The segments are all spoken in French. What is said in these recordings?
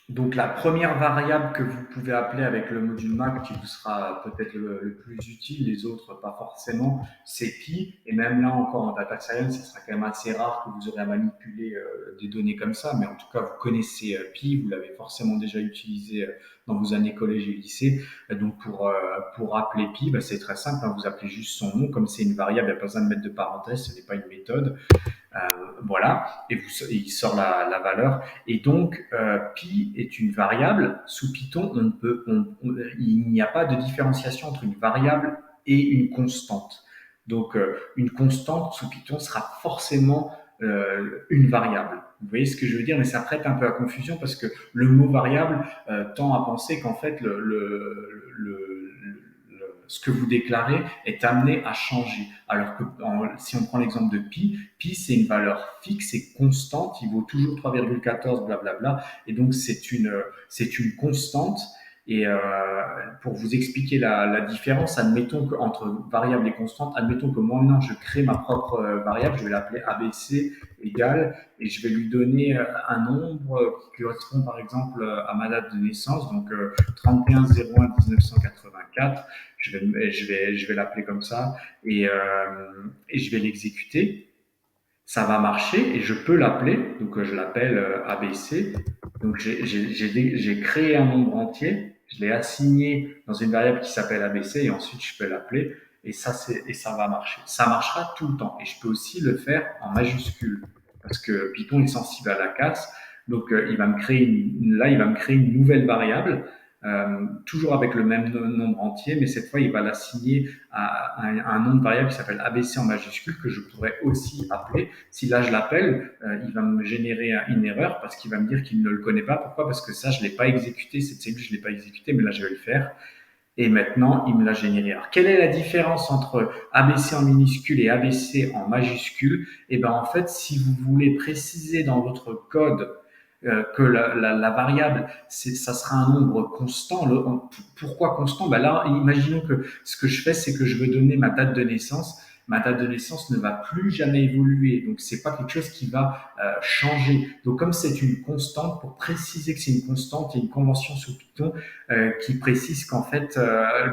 Donc la première variable que vous pouvez appeler avec le module map qui vous sera peut-être le plus utile, les autres pas forcément, c'est pi. Et même là encore en data science, ce sera quand même assez rare que vous aurez à manipuler des données comme ça. Mais en tout cas, vous connaissez pi, vous l'avez forcément déjà utilisé dans vos années collège et lycée. Donc pour appeler pi, bah, c'est très simple, hein, vous appelez juste son nom. Comme c'est une variable, il n'y a pas besoin de mettre de parenthèse, ce n'est pas une méthode. Voilà, et il sort la valeur. Et donc, pi est une variable. Sous Python, il n'y a pas de différenciation entre une variable et une constante. Donc, une constante sous Python sera forcément une variable. Vous voyez ce que je veux dire, mais ça prête un peu à confusion parce que le mot variable tend à penser qu'en fait ce que vous déclarez est amené à changer. Alors que si on prend l'exemple de pi, pi c'est une valeur fixe, c'est constante, il vaut toujours 3,14, blablabla, et donc c'est une constante. Et pour vous expliquer la différence, admettons que entre variable et constante, admettons que moi maintenant je crée ma propre variable, je vais l'appeler ABC égale, et je vais lui donner un nombre qui correspond par exemple à ma date de naissance, donc 31 01 1984. Je vais l'appeler comme ça et je vais l'exécuter. Ça va marcher et je peux l'appeler. Donc je l'appelle ABC. Donc j'ai créé un nombre entier, je l'ai assigné dans une variable qui s'appelle ABC et ensuite je peux l'appeler et ça va marcher. Ça marchera tout le temps et je peux aussi le faire en majuscule parce que Python est sensible à la casse. Donc il va me créer là il va me créer une nouvelle variable toujours avec le même nombre entier, mais cette fois, il va l'assigner à un nombre variable qui s'appelle ABC en majuscule, que je pourrais aussi appeler. Si là, je l'appelle, il va me générer une erreur parce qu'il va me dire qu'il ne le connaît pas. Pourquoi? Parce que ça, je ne l'ai pas exécuté. Cette cellule, je ne l'ai pas exécutée, mais là, je vais le faire. Et maintenant, il me l'a généré. Alors, quelle est la différence entre ABC en minuscule et ABC en majuscule? Eh bien, en fait, si vous voulez préciser dans votre code que la variable, ça sera un nombre constant. Pourquoi constant? Ben là, imaginons que ce que je fais, c'est que je veux donner ma date de naissance. Ma date de naissance ne va plus jamais évoluer, donc c'est pas quelque chose qui va changer. Donc comme c'est une constante, pour préciser que c'est une constante, il y a une convention sous Python qui précise qu'en fait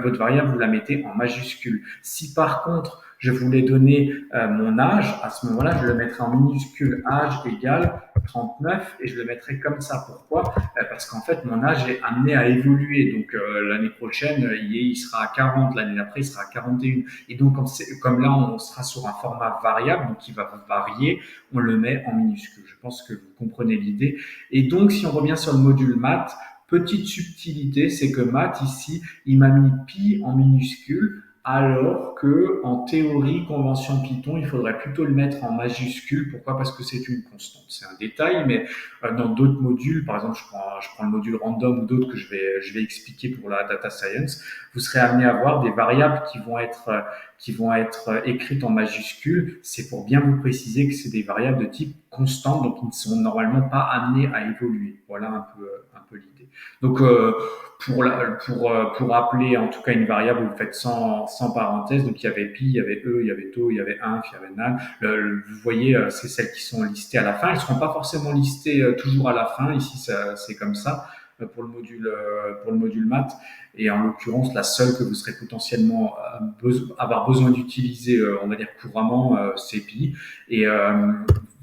votre variable vous la mettez en majuscule. Si par contre je voulais donner mon âge, à ce moment-là, je le mettrai en minuscule âge égale 39 et je le mettrai comme ça. Pourquoi? Parce qu'en fait, mon âge est amené à évoluer. Donc, l'année prochaine, il sera à 40, l'année d'après, il sera à 41. Et donc, comme là, on sera sur un format variable, donc qui va varier, on le met en minuscule. Je pense que vous comprenez l'idée. Et donc, si on revient sur le module maths, petite subtilité, c'est que maths, ici, il m'a mis pi en minuscule, alors que en théorie, convention Python, il faudrait plutôt le mettre en majuscule. Pourquoi? Parce que c'est une constante. C'est un détail, mais dans d'autres modules, par exemple, je prends le module random ou d'autres que je vais expliquer pour la data science, vous serez amené à avoir des variables qui vont être écrites en majuscule. C'est pour bien vous préciser que c'est des variables de type constante, donc ils ne sont normalement pas amenées à évoluer. Voilà un peu l'idée. Donc, pour appeler en tout cas une variable, vous faites sans parenthèse. Donc il y avait pi, il y avait e, il y avait tau, il y avait inf, il y avait nan. Vous voyez, c'est celles qui sont listées à la fin. Elles ne seront pas forcément listées toujours à la fin. Ici, c'est comme ça pour le module maths. Et en l'occurrence, la seule que vous serez potentiellement avoir besoin d'utiliser, on va dire couramment, c'est pi. Et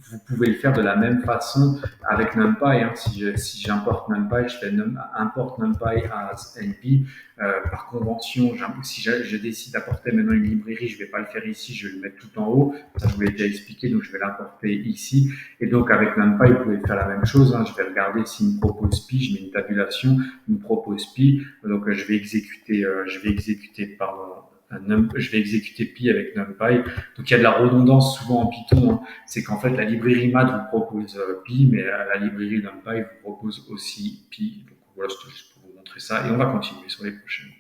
vous pouvez le faire de la même façon avec NumPy. Hein. Si j'importe NumPy, je fais import NumPy as NP. Par convention, si je décide d'apporter maintenant une librairie, je ne vais pas le faire ici, je vais le mettre tout en haut. Ça, je vous l'ai déjà expliqué, donc je vais l'importer ici. Et donc, avec NumPy, vous pouvez faire la même chose. Hein. Je vais regarder s'il me propose pi, je mets une tabulation, il me propose pi. Donc, je vais exécuter, pardon, je vais exécuter pi avec NumPy. Donc il y a de la redondance souvent en Python. Hein. C'est qu'en fait la librairie math vous propose pi, mais la librairie NumPy vous propose aussi pi. Donc voilà, c'était juste pour vous montrer ça. Et on va continuer sur les prochaines.